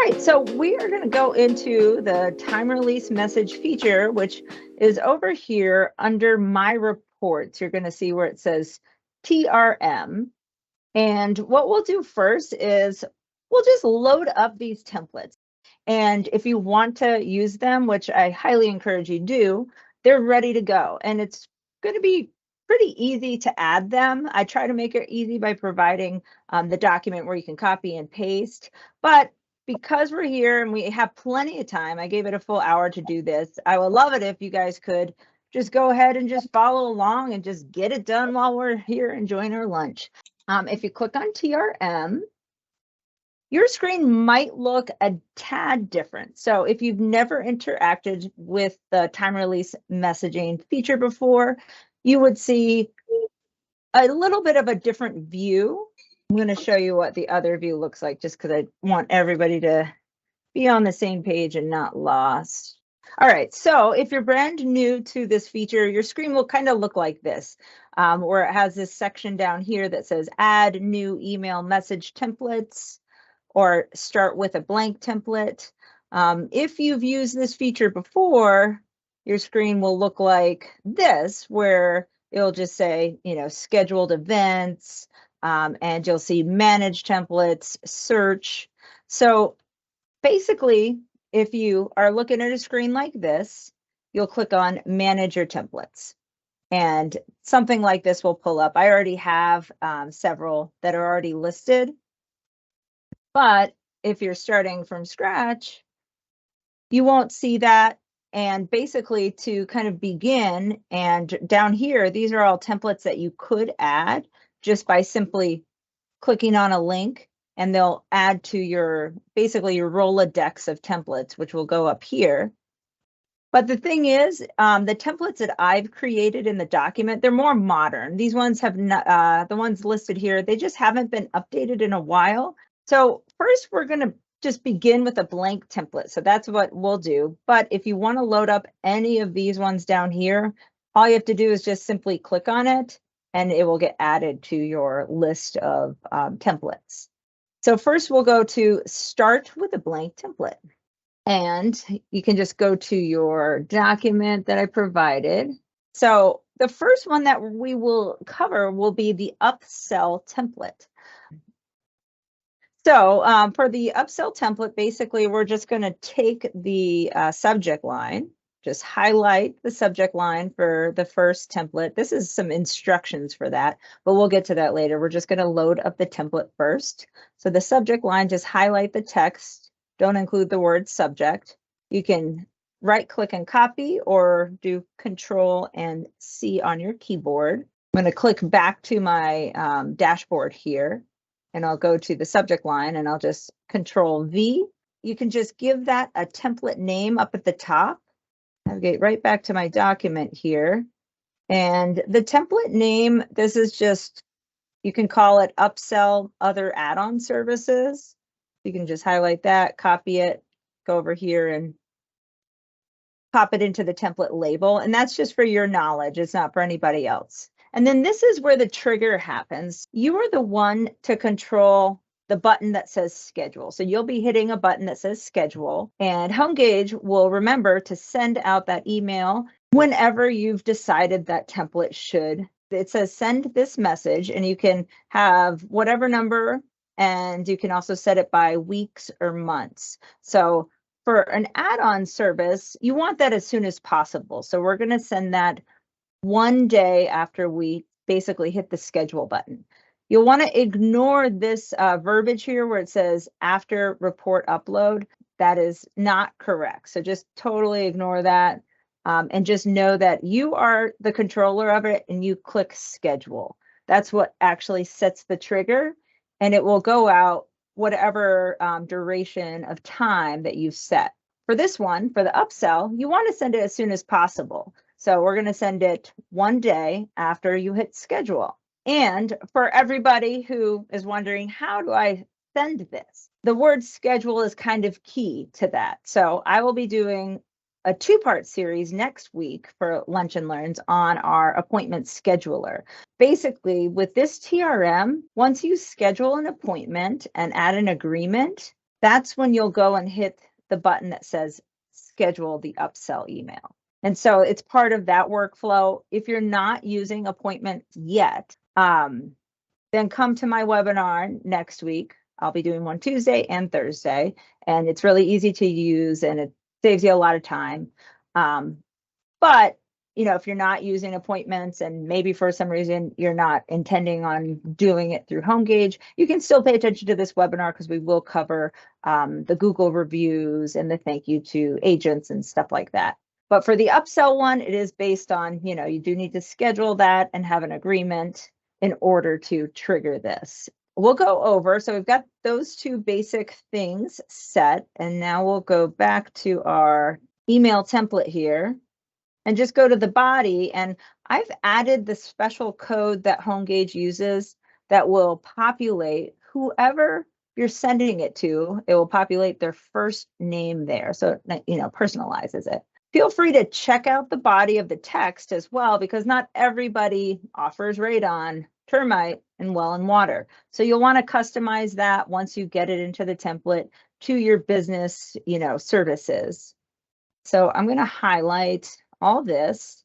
right, so we are going to go into the time release message feature, which is over here under my reports. You're going to see where it says TRM. And what we'll do first is we'll just load up these templates. And if you want to use them, which I highly encourage you do, they're ready to go. And it's going to be pretty easy to add them. I try to make it easy by providing the document where you can copy and paste. But because we're here and we have plenty of time, I gave it a full hour to do this. I would love it if you guys could just go ahead and just follow along and just get it done while we're here enjoying our lunch. If you click on TRM, your screen might look a tad different. So if you've never interacted with the time release messaging feature before, you would see a little bit of a different view. I'm going to show you what the other view looks like just because I want everybody to be on the same page and not lost. All right, so if you're brand new to this feature, your screen will kind of look like this, where it has this section down here that says add new email message templates or start with a blank template. If you've used this feature before, your screen will look like this, where it'll just say, scheduled events, and you'll see manage templates, search. So basically, if you are looking at a screen like this, you'll click on manage your templates. And something like this will pull up. I already have several that are already listed. But if you're starting from scratch, you won't see that. And basically to kind of begin, and down here, these are all templates that you could add just by simply clicking on a link, and they'll add to your, basically your Rolodex of templates, which will go up here. But the thing is, the templates that I've created in the document, they're more modern. These ones have not, the ones listed here, they just haven't been updated in a while. So first we're going to just begin with a blank template. So that's what we'll do. But if you want to load up any of these ones down here, all you have to do is just simply click on it and it will get added to your list of templates. So first we'll go to start with a blank template. And you can just go to your document that I provided. So the first one that we will cover will be the upsell template. So for the upsell template, basically, we're just going to take the subject line, just highlight the subject line for the first template. This is some instructions for that, but we'll get to that later. We're just going to load up the template first. So the subject line, just highlight the text. Don't include the word subject. You can right click and copy or do Control and C on your keyboard. I'm going to click back to my dashboard here, and I'll go to the subject line and I'll just Control V. You can just give that a template name up at the top. Navigate right back to my document here. And the template name, this is just, you can call it upsell other add-on services. You can just highlight that, copy it, go over here and pop it into the template label. And that's just for your knowledge. It's not for anybody else. And then this is where the trigger happens. You are the one to control the button that says schedule. So you'll be hitting a button that says schedule, and HomeGauge will remember to send out that email whenever you've decided that template should. It says send this message, and you can have whatever number, and you can also set it by weeks or months. So for an add-on service, you want that as soon as possible. So we're going to send that one day after we basically hit the schedule button. You'll want to ignore this verbiage here where it says after report upload. That is not correct. So just totally ignore that, and just know that you are the controller of it and you click schedule. That's what actually sets the trigger, and it will go out whatever duration of time that you've set. For this one, for the upsell, you want to send it as soon as possible. So we're going to send it one day after you hit schedule. And for everybody who is wondering, how do I send this? The word schedule is kind of key to that. So I will be doing a two-part series next week for Lunch and Learns on our appointment scheduler. Basically, with this TRM, once you schedule an appointment and add an agreement, that's when you'll go and hit the button that says schedule the upsell email. And so it's part of that workflow. If you're not using appointments yet, then come to my webinar next week. I'll be doing one Tuesday and Thursday, and it's really easy to use and it saves you a lot of time. But if you're not using appointments and maybe for some reason you're not intending on doing it through HomeGauge, you can still pay attention to this webinar because we will cover the Google reviews and the thank you to agents and stuff like that. But for the upsell one, it is based on, you do need to schedule that and have an agreement in order to trigger this. We'll go over, so we've got those two basic things set, and now we'll go back to our email template here and just go to the body, and I've added the special code that HomeGauge uses that will populate whoever you're sending it to. It will populate their first name there, so personalizes it. Feel free to check out the body of the text as well, because not everybody offers radon, termite, and well and water. So you'll want to customize that once you get it into the template to your business, services. So I'm going to highlight all this.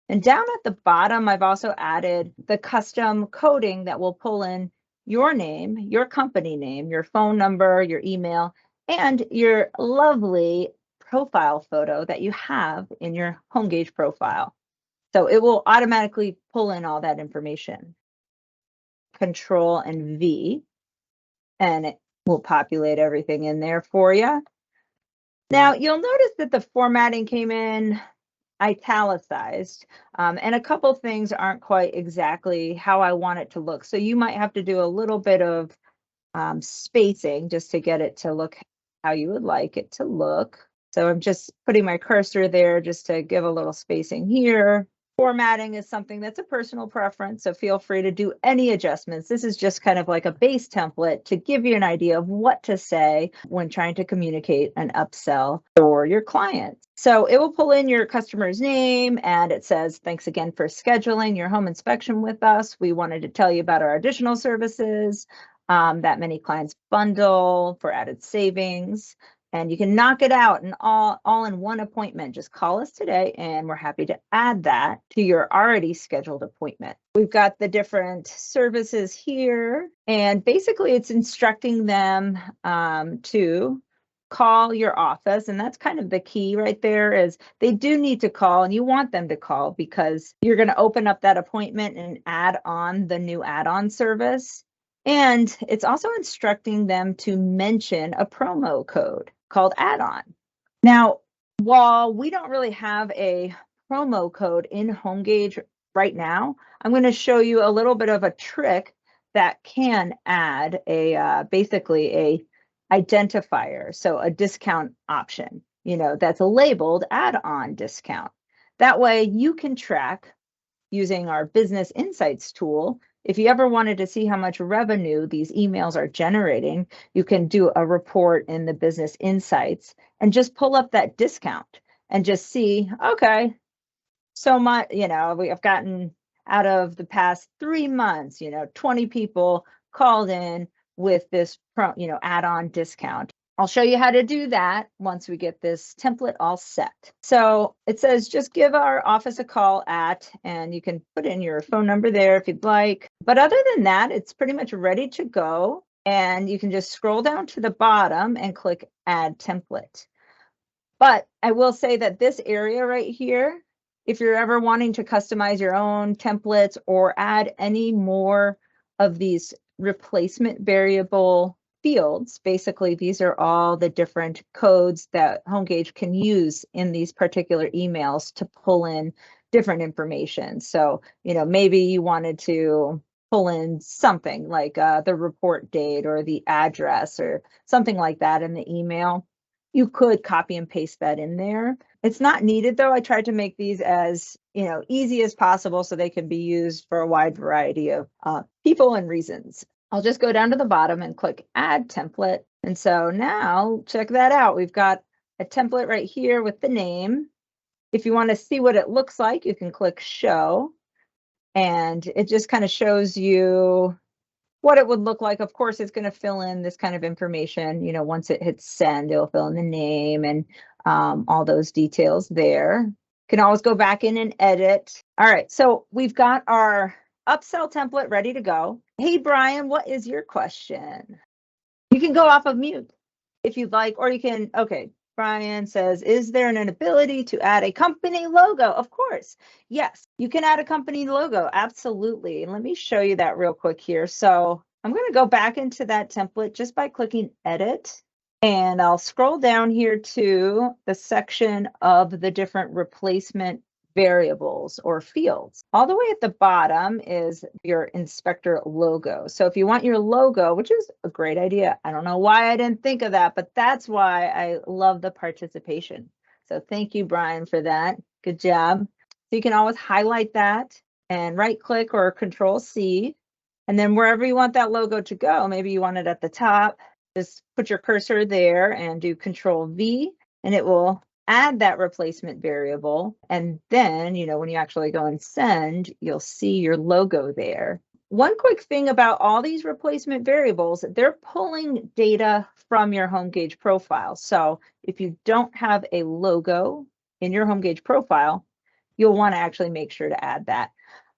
And down at the bottom, I've also added the custom coding that will pull in your name, your company name, your phone number, your email, and your lovely profile photo that you have in your HomeGauge profile. So it will automatically pull in all that information. Control and V, and it will populate everything in there for you. Now, you'll notice that the formatting came in italicized, and a couple things aren't quite exactly how I want it to look. So you might have to do a little bit of spacing just to get it to look how you would like it to look. So I'm just putting my cursor there just to give a little spacing here. Formatting is something that's a personal preference, so feel free to do any adjustments. This is just kind of like a base template to give you an idea of what to say when trying to communicate an upsell for your clients. So it will pull in your customer's name, and it says, thanks again for scheduling your home inspection with us. We wanted to tell you about our additional services that many clients bundle for added savings. And you can knock it out and all in one appointment. Just call us today and we're happy to add that to your already scheduled appointment. We've got the different services here, and basically it's instructing them to call your office. And that's kind of the key right there, is they do need to call, and you want them to call because you're going to open up that appointment and add on the new add-on service. And it's also instructing them to mention a promo code called add-on. Now, while we don't really have a promo code in HomeGauge right now, I'm going to show you a little bit of a trick that can add a basically a identifier, so a discount option, that's labeled add-on discount. That way you can track using our business insights tool. If you ever wanted to see how much revenue these emails are generating, you can do a report in the business insights and just pull up that discount and just see, okay, so much, we have gotten out of the past 3 months, 20 people called in with this, add-on discount. I'll show you how to do that once we get this template all set. So it says, just give our office a call at, and you can put in your phone number there if you'd like. But other than that, it's pretty much ready to go. And you can just scroll down to the bottom and click Add Template. But I will say that this area right here, if you're ever wanting to customize your own templates or add any more of these replacement variable fields, basically these are all the different codes that HomeGauge can use in these particular emails to pull in different information. So, maybe you wanted to pull in something like the report date or the address or something like that in the email. You could copy and paste that in there. It's not needed though. I tried to make these as easy as possible so they can be used for a wide variety of people and reasons. I'll just go down to the bottom and click Add Template. And so now check that out. We've got a template right here with the name. If you want to see what it looks like, you can click Show. And it just kind of shows you what it would look like. Of course, it's going to fill in this kind of information. You know, once it hits send, it'll fill in the name and all those details there. Can always go back in and edit. All right, so we've got our upsell template ready to go. Hey, Brian, what is your question? You can go off of mute if you'd like, or you can, okay. Brian says, is there an ability to add a company logo? Of course. Yes, you can add a company logo. Absolutely. And let me show you that real quick here. So I'm going to go back into that template just by clicking edit. And I'll scroll down here to the section of the different replacement variables or fields. All the way at the bottom is your inspector logo. So if you want your logo, which is a great idea, I don't know why I didn't think of that, but that's why I love the participation. So thank you, Brian, for that. Good job. So you can always highlight that and right click or Control C. And then wherever you want that logo to go, maybe you want it at the top, just put your cursor there and do Control V, and it will add that replacement variable. And then, you know, when you actually go and send, you'll see your logo there. One quick thing about all these replacement variables, they're pulling data from your HomeGauge profile. So if you don't have a logo in your HomeGauge profile, you'll want to actually make sure to add that.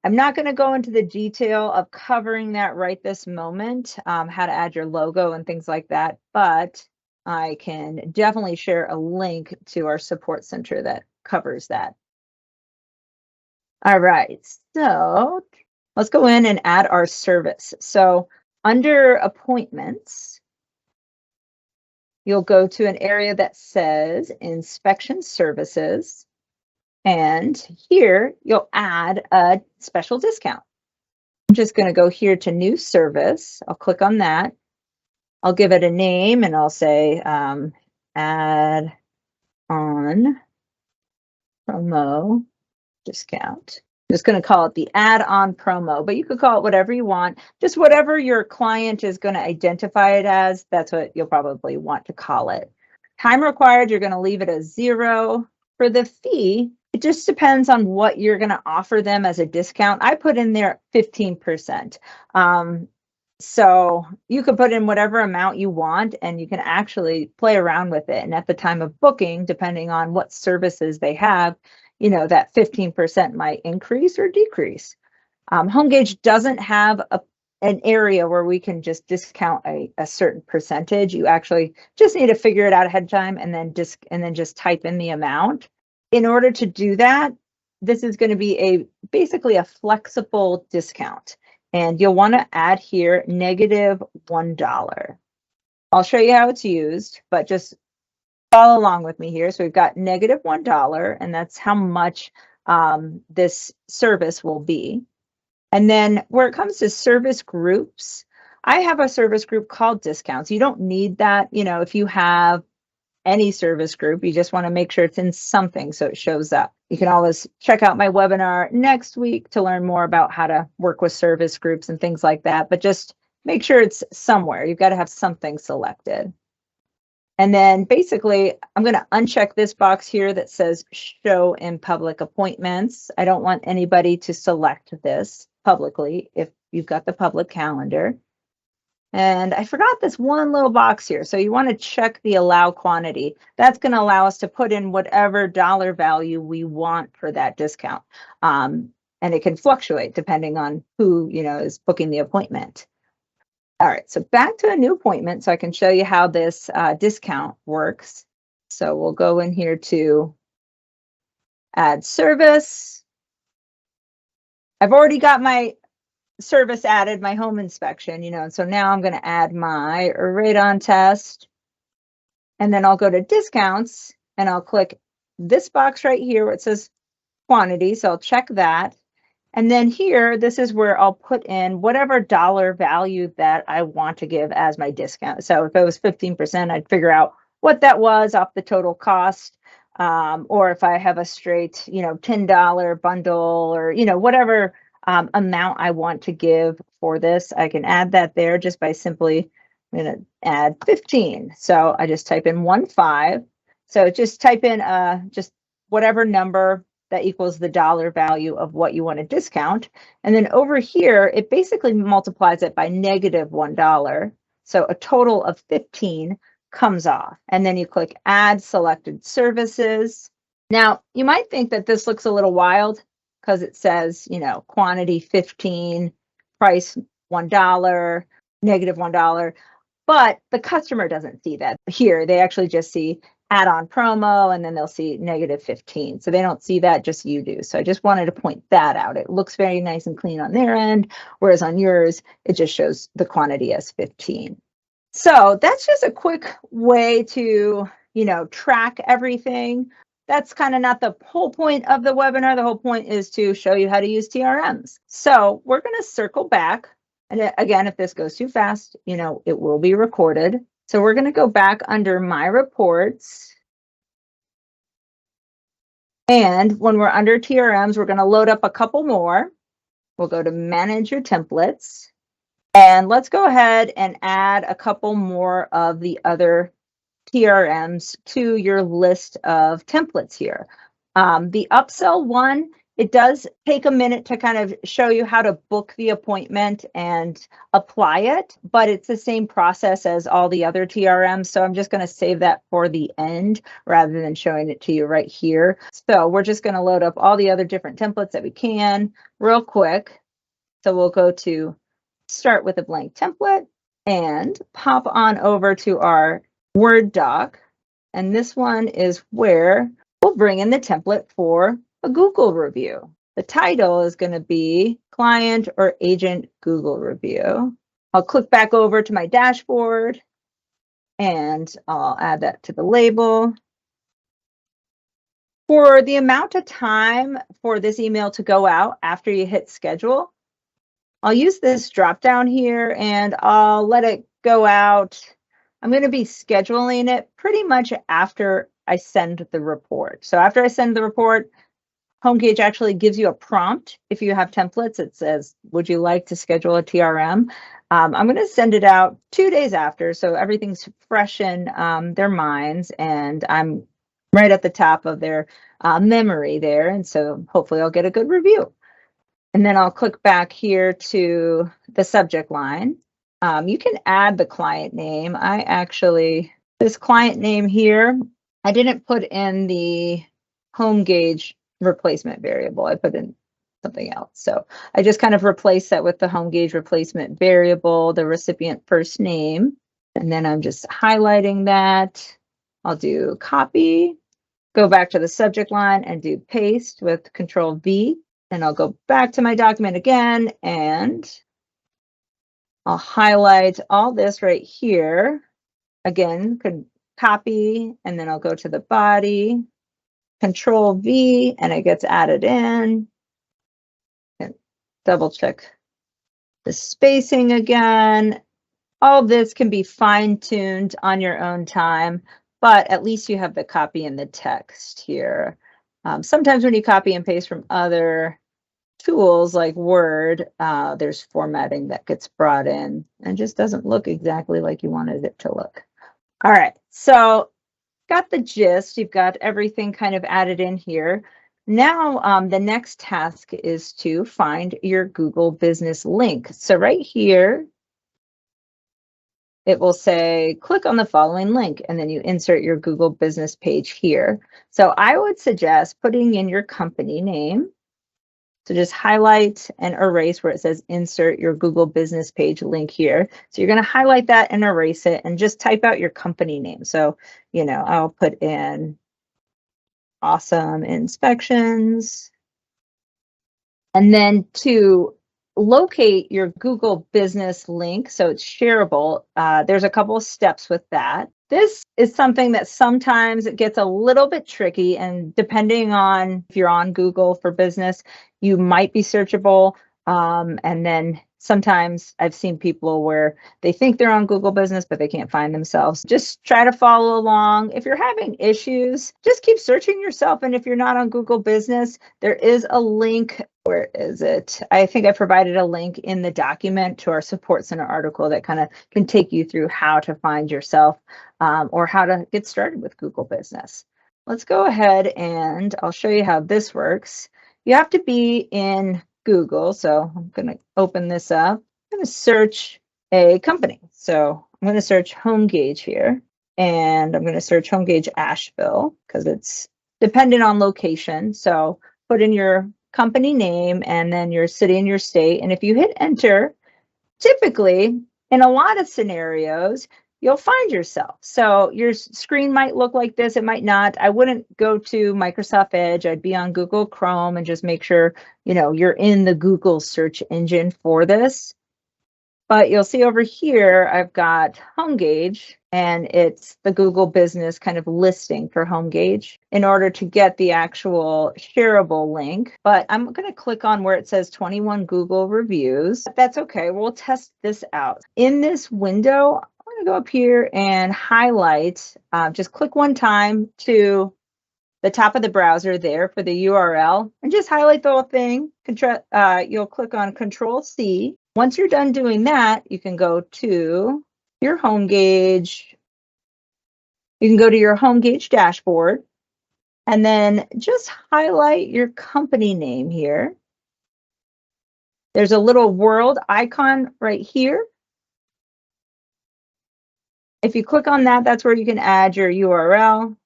I'm not going to go into the detail of covering that right this moment, how to add your logo and things like that, but I can definitely share a link to our support center that covers that. All right, so let's go in and add our service. So under appointments, you'll go to an area that says inspection services. And here you'll add a special discount. I'm just going to go here to new service. I'll click on that. I'll give it a name and I'll say add on promo discount. I'm just going to call it the add-on promo, but you could call it whatever you want. Just whatever your client is going to identify it as, that's what you'll probably want to call it. Time required, you're going to leave it as 0. For the fee, it just depends on what you're going to offer them as a discount. I put in there 15%. So you could put in whatever amount you want and you can actually play around with it. And at the time of booking, depending on what services they have, you know, that 15% might increase or decrease. HomeGauge doesn't have an area where we can just discount a certain percentage. You actually just need to figure it out ahead of time and then just type in the amount. In order to do that, this is going to be basically a flexible discount. And you'll want to add here -$1. I'll show you how it's used, but just follow along with me here. So we've got -$1, and that's how much this service will be. And then where it comes to service groups, I have a service group called discounts. You don't need that, you know, if you have any service group, you just want to make sure it's in something so it shows up. You can always check out my webinar next week to learn more about how to work with service groups and things like that, but just make sure it's somewhere. You've got to have something selected. And then basically, I'm going to uncheck this box here that says show in public appointments. I don't want anybody to select this publicly if you've got the public calendar. And I forgot this one little box here. So you want to check the allow quantity. That's going to allow us to put in whatever dollar value we want for that discount. And it can fluctuate depending on who, you know, is booking the appointment. All right, so back to a new appointment so I can show you how this discount works. So we'll go in here to add service. I've already got my service added, my home inspection, you know, and so now I'm going to add my radon test. And then I'll go to discounts and I'll click this box right here where it says quantity. So I'll check that. And then here, this is where I'll put in whatever dollar value that I want to give as my discount. So if it was 15%, I'd figure out what that was off the total cost. Or if I have a straight, you know, $10 bundle or, you know, whatever amount I want to give for this, I can add that there just by simply, I'm going to add 15. So I just type in 15. So just type in just whatever number that equals the dollar value of what you want to discount. And then over here, it basically multiplies it by -$1. So a total of 15 comes off. And then you click Add Selected Services. Now, you might think that this looks a little wild because it says, quantity 15, price $1, -$1. But the customer doesn't see that here. They actually just see add-on promo, and then they'll see -15. So they don't see that, just you do. So I just wanted to point that out. It looks very nice and clean on their end, whereas on yours, it just shows the quantity as 15. So that's just a quick way to, track everything. That's kind of not the whole point of the webinar. The whole point is to show you how to use TRMs. So we're going to circle back. And again, if this goes too fast, it will be recorded. So we're going to go back under My Reports. And when we're under TRMs, we're going to load up a couple more. We'll go to Manage Your Templates. And let's go ahead and add a couple more of the other TRMs to your list of templates here. The upsell one, it does take a minute to kind of show you how to book the appointment and apply it, but it's the same process as all the other TRMs. So I'm just going to save that for the end rather than showing it to you right here. So we're just going to load up all the other different templates that we can real quick. So we'll go to Start with a Blank Template and pop on over to our Word doc. And this one is where we'll bring in the template for a Google review. The title is going to be Client or Agent Google Review. I'll click back over to my dashboard and I'll add that to the label. For the amount of time for this email to go out after you hit schedule, I'll use this drop down here and I'll let it go out. I'm going to be scheduling it pretty much after I send the report. So after I send the report, HomeGauge actually gives you a prompt. If you have templates, it says, would you like to schedule a TRM? I'm going to send it out 2 days after, so everything's fresh in their minds, and I'm right at the top of their memory there, and so hopefully I'll get a good review. And then I'll click back here to the subject line. You can add the client name. This client name here, I didn't put in the HomeGauge replacement variable. I put in something else. So I just kind of replaced that with the HomeGauge replacement variable, the recipient first name. And then I'm just highlighting that. I'll do copy, go back to the subject line and do paste with Control V. And I'll go back to my document again and I'll highlight all this right here. Again, could copy, and then I'll go to the body, Control V, and it gets added in. And double check the spacing again. All this can be fine-tuned on your own time, but at least you have the copy and the text here. Sometimes when you copy and paste from other tools like Word, there's formatting that gets brought in and just doesn't look exactly like you wanted it to look. All right, so got the gist. You've got everything kind of added in here. Now, the next task is to find your Google Business link. So right here, it will say, click on the following link, and then you insert your Google Business page here. So I would suggest putting in your company name. So just highlight and erase where it says insert your Google Business page link here. So you're going to highlight that and erase it and just type out your company name. So, I'll put in Awesome Inspections. And then to locate your Google Business link, so it's shareable, there's a couple of steps with that. This is something that sometimes it gets a little bit tricky, and depending on if you're on Google for Business, you might be searchable. And then sometimes I've seen people where they think they're on Google Business, but they can't find themselves. Just try to follow along. If you're having issues, just keep searching yourself. And if you're not on Google Business, there is a link. Where is it? I think I provided a link in the document to our Support Center article that kind of can take you through how to find yourself or how to get started with Google Business. let's go ahead and I'll show you how this works. You have to be in Google. So I'm going to open this up. I'm going to search a company. So I'm going to search HomeGauge here. And I'm going to search HomeGauge Asheville because it's dependent on location. So put in your company name and then your city and your state. And if you hit enter, typically in a lot of scenarios, you'll find yourself. So your screen might look like this. It might not. I wouldn't go to Microsoft Edge. I'd be on Google Chrome and just make sure, you're in the Google search engine for this. But you'll see over here, I've got HomeGauge, and it's the Google business kind of listing for HomeGauge in order to get the actual shareable link. But I'm going to click on where it says 21 Google reviews. That's okay. We'll test this out. In this window, I'm going to go up here and highlight, just click one time to the top of the browser there for the URL and just highlight the whole thing. You'll click on Control C. Once you're done doing that, you can go to your HomeGauge. You can go to your HomeGauge dashboard and then just highlight your company name here. There's a little world icon right here. If you click on that, that's where you can add your URL.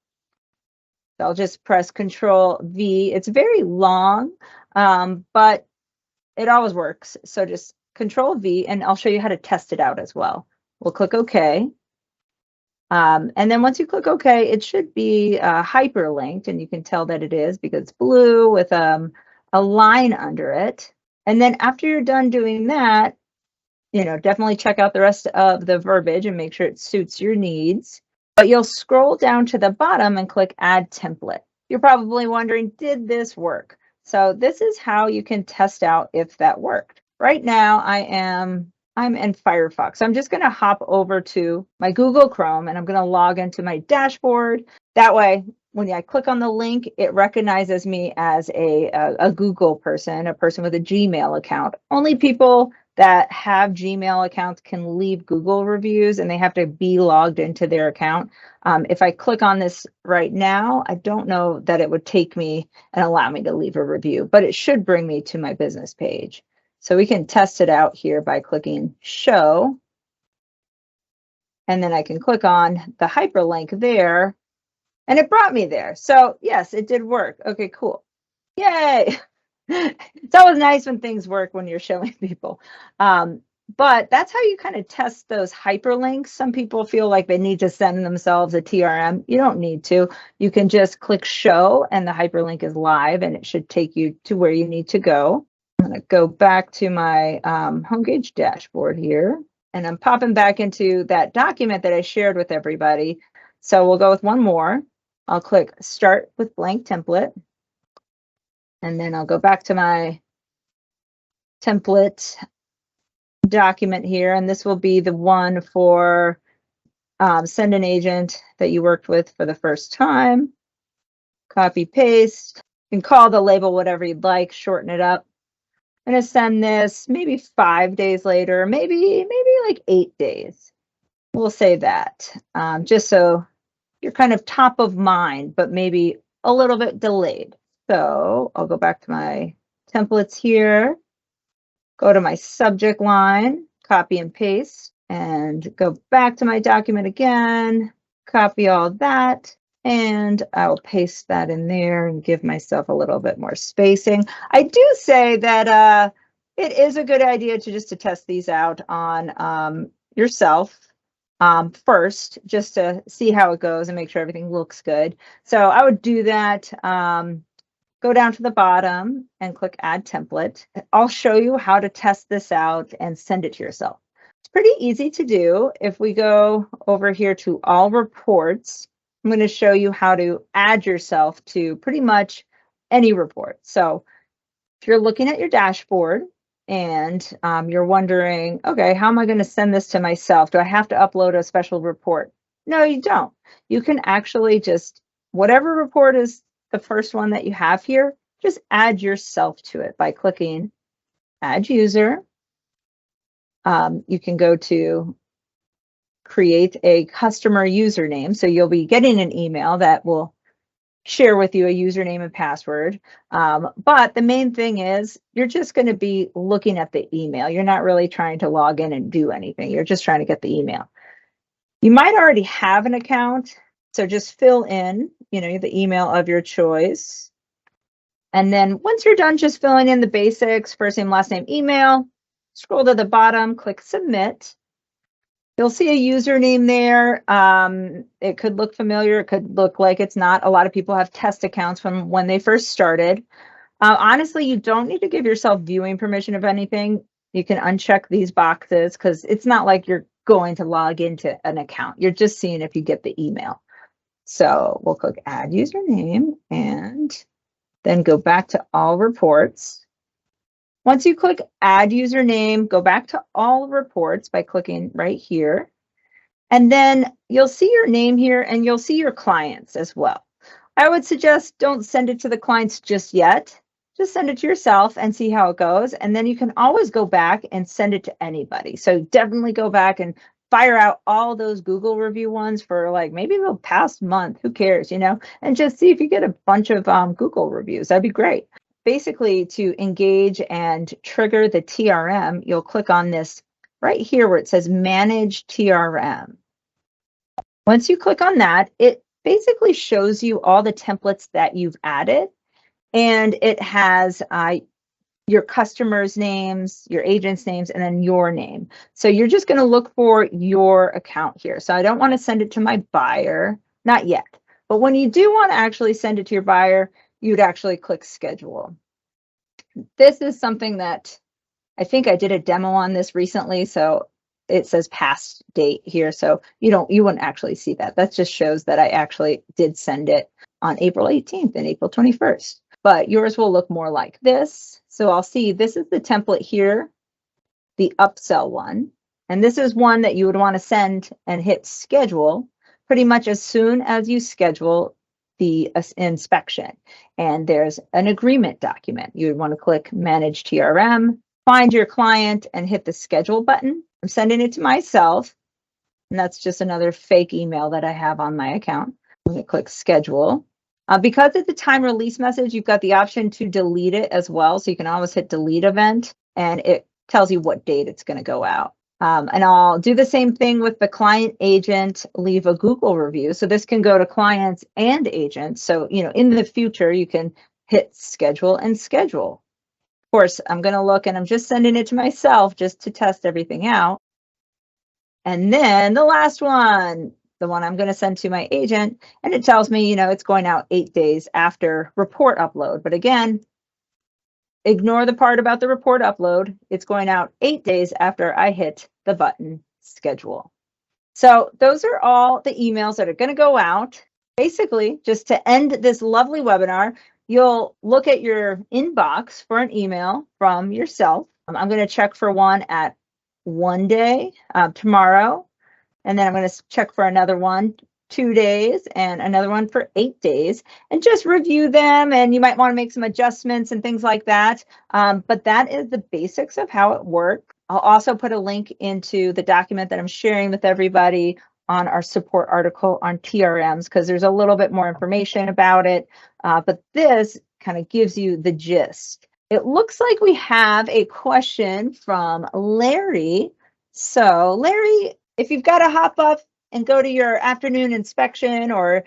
So I'll just press Control V. It's very long, but it always works. So just Control V, and I'll show you how to test it out as well. We'll click OK. And then once you click OK, it should be hyperlinked, and you can tell that it is because it's blue with a line under it. And then after you're done doing that, definitely check out the rest of the verbiage and make sure it suits your needs. But you'll scroll down to the bottom and click Add Template. You're probably wondering, did this work? So this is how you can test out if that worked. Right now, I'm in Firefox. I'm just going to hop over to my Google Chrome and I'm going to log into my dashboard. That way, when I click on the link, it recognizes me as a Google person, a person with a Gmail account. Only people that have Gmail accounts can leave Google reviews and they have to be logged into their account. If I click on this right now, I don't know that it would take me and allow me to leave a review, but it should bring me to my business page. So we can test it out here by clicking Show. And then I can click on the hyperlink there and it brought me there. So yes, it did work. Okay, cool. Yay. It's always nice when things work when you're showing people. But that's how you kind of test those hyperlinks. Some people feel like they need to send themselves a TRM. You don't need to. You can just click show and the hyperlink is live and it should take you to where you need to go. I'm going to go back to my HomeGauge dashboard here. And I'm popping back into that document that I shared with everybody. So we'll go with one more. I'll click Start with Blank Template. And then I'll go back to my template document here. And this will be the one for send an agent that you worked with for the first time. Copy, paste. You can call the label whatever you'd like, shorten it up. I'm going to send this maybe 5 days later, maybe like 8 days. We'll say that just so you're kind of top of mind, but maybe a little bit delayed. So I'll go back to my templates here, go to my subject line, copy and paste, and go back to my document again, copy all that, and I'll paste that in there and give myself a little bit more spacing. I do say that it is a good idea to test these out on yourself first, just to see how it goes and make sure everything looks good. So I would do that. Go down to the bottom and click Add Template. I'll show you how to test this out and send it to yourself. It's pretty easy to do. If we go over here to All Reports, I'm going to show you how to add yourself to pretty much any report. So if you're looking at your dashboard and you're wondering, okay, how am I going to send this to myself? Do I have to upload a special report? No, you don't. You can actually just, whatever report is the first one that you have here, just add yourself to it by clicking Add User. You can go to create a customer username. So you'll be getting an email that will share with you a username and password. But the main thing is you're just going to be looking at the email. You're not really trying to log in and do anything. You're just trying to get the email. You might already have an account, so just fill in, the email of your choice. And then once you're done just filling in the basics, first name, last name, email, scroll to the bottom, click submit. You'll see a username there. It could look familiar. It could look like it's not. A lot of people have test accounts from when they first started. Honestly, you don't need to give yourself viewing permission of anything. You can uncheck these boxes because it's not like you're going to log into an account. You're just seeing if you get the email. So we'll click add username and then go back to all reports. Once you click add username, go back to all reports by clicking right here. And then you'll see your name here and you'll see your clients as well. I would suggest don't send it to the clients just yet. Just send it to yourself and see how it goes. And then you can always go back and send it to anybody. So definitely go back and fire out all those Google review ones for like maybe the past month, who cares, and just see if you get a bunch of Google reviews. That'd be great. Basically, to engage and trigger the TRM, you'll click on this right here where it says Manage TRM. Once you click on that, it basically shows you all the templates that you've added, and it has your customers' names, your agents' names, and then your name. So you're just going to look for your account here. So I don't want to send it to my buyer, not yet. But when you do want to actually send it to your buyer, you'd actually click schedule. This is something that I think I did a demo on this recently, so it says past date here, so you wouldn't actually see that. That just shows that I actually did send it on April 18th and April 21st. But yours will look more like this. So I'll see this is the template here, the upsell one, and this is one that you would want to send and hit schedule pretty much as soon as you schedule the inspection. And there's an agreement document. You would want to click Manage TRM, find your client, and hit the schedule button. I'm sending it to myself, and that's just another fake email that I have on my account. I'm going to click schedule. Because it's a time release message, you've got the option to delete it as well. So you can always hit delete event, and it tells you what date it's going to go out. And I'll do the same thing with the client agent, leave a Google review. So this can go to clients and agents. So, in the future, you can hit schedule and schedule. Of course, I'm going to look, and I'm just sending it to myself just to test everything out. And then the last one, the one I'm going to send to my agent, and it tells me, it's going out 8 days after report upload. But again, ignore the part about the report upload. It's going out 8 days after I hit the button schedule. So those are all the emails that are going to go out. Basically, just to end this lovely webinar, you'll look at your inbox for an email from yourself. I'm going to check for one at 1 day tomorrow. And then I'm going to check for another one 2 days and another one for 8 days, and just review them. And you might want to make some adjustments and things like that. But that is the basics of how it works. I'll also put a link into the document that I'm sharing with everybody on our support article on TRMs, because there's a little bit more information about it. But this kind of gives you the gist. It looks like we have a question from Larry. So Larry, if you've got to hop up and go to your afternoon inspection or,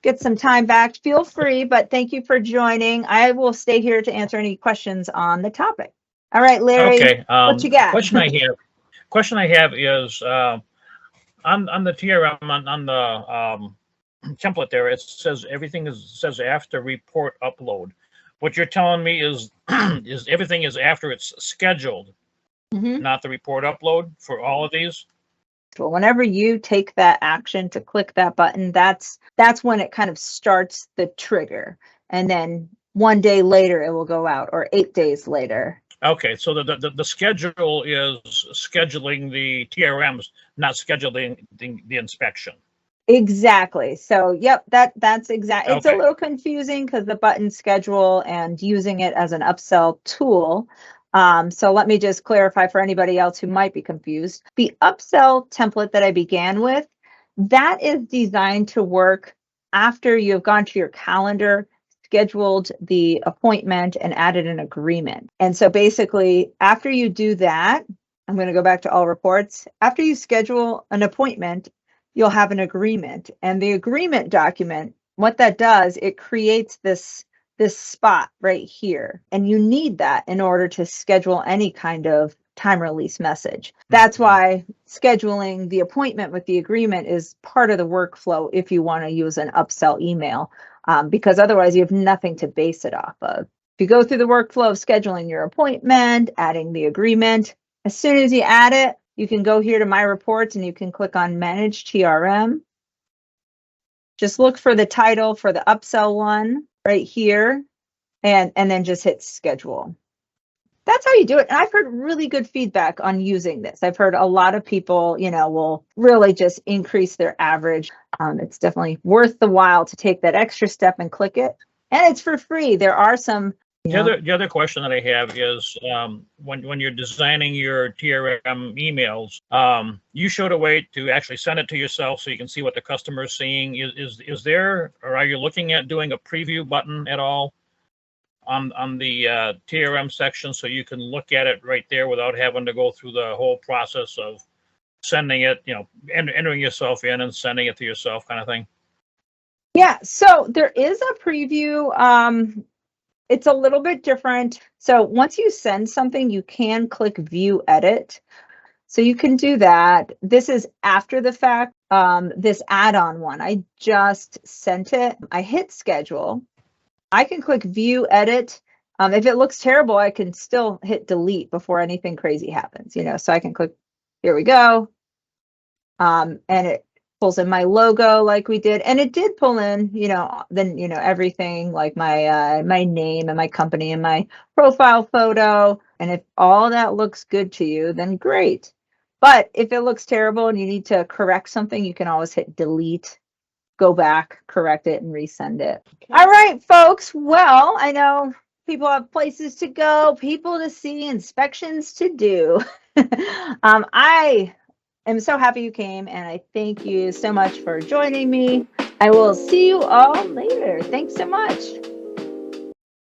get some time back, feel free, but thank you for joining. I will stay here to answer any questions on the topic. All right, Larry, okay. what you got? Question I have is on the TRM on the template there, it says everything says after report upload. What you're telling me is is everything is after it's scheduled, not the report upload for all of these? Well, whenever you take that action to click that button, that's when it kind of starts the trigger. And then 1 day later, it will go out, or 8 days later. Okay, so the schedule is scheduling the TRMs, not scheduling the inspection. Exactly. So, yep, that's exactly. It's Okay. a little confusing because the button schedule and using it as an upsell tool. So let me just clarify for anybody else who might be confused. The upsell template that I began with, that is designed to work after you've gone to your calendar, scheduled the appointment, and added an agreement. And so basically, after you do that, I'm going to go back to all reports. After you schedule an appointment, you'll have an agreement. And the agreement document, what that does, it creates this spot right here. And you need that in order to schedule any kind of time release message. That's why scheduling the appointment with the agreement is part of the workflow if you want to use an upsell email, because otherwise you have nothing to base it off of. If you go through the workflow of scheduling your appointment, adding the agreement, as soon as you add it, you can go here to My Reports and you can click on Manage TRM. Just look for the title for the upsell one right here, and then just hit schedule. That's how you do it. And I've heard really good feedback on using this. I've heard a lot of people, will really just increase their average. It's definitely worth the while to take that extra step and click it. And it's for free. There are some. The other question that I have is when you're designing your TRM emails, you showed a way to actually send it to yourself so you can see what the customer is seeing. Is there, or are you looking at doing a preview button at all on the TRM section so you can look at it right there without having to go through the whole process of sending it, entering yourself in and sending it to yourself kind of thing? Yeah, so there is a preview. It's a little bit different. So once you send something, you can click View Edit. So you can do that. This is after the fact. This add-on one, I just sent it. I hit Schedule. I can click View Edit. If it looks terrible, I can still hit Delete before anything crazy happens. So I can click, here we go. And it pulls in my logo like we did, and it did pull in, everything like my name and my company and my profile photo. And if all that looks good to you, then great. But if it looks terrible and you need to correct something, you can always hit Delete, go back, correct it, and resend it. Okay. All right, folks. Well, I know people have places to go, people to see, inspections to do. I'm so happy you came, and I thank you so much for joining me. I will see you all later. Thanks so much.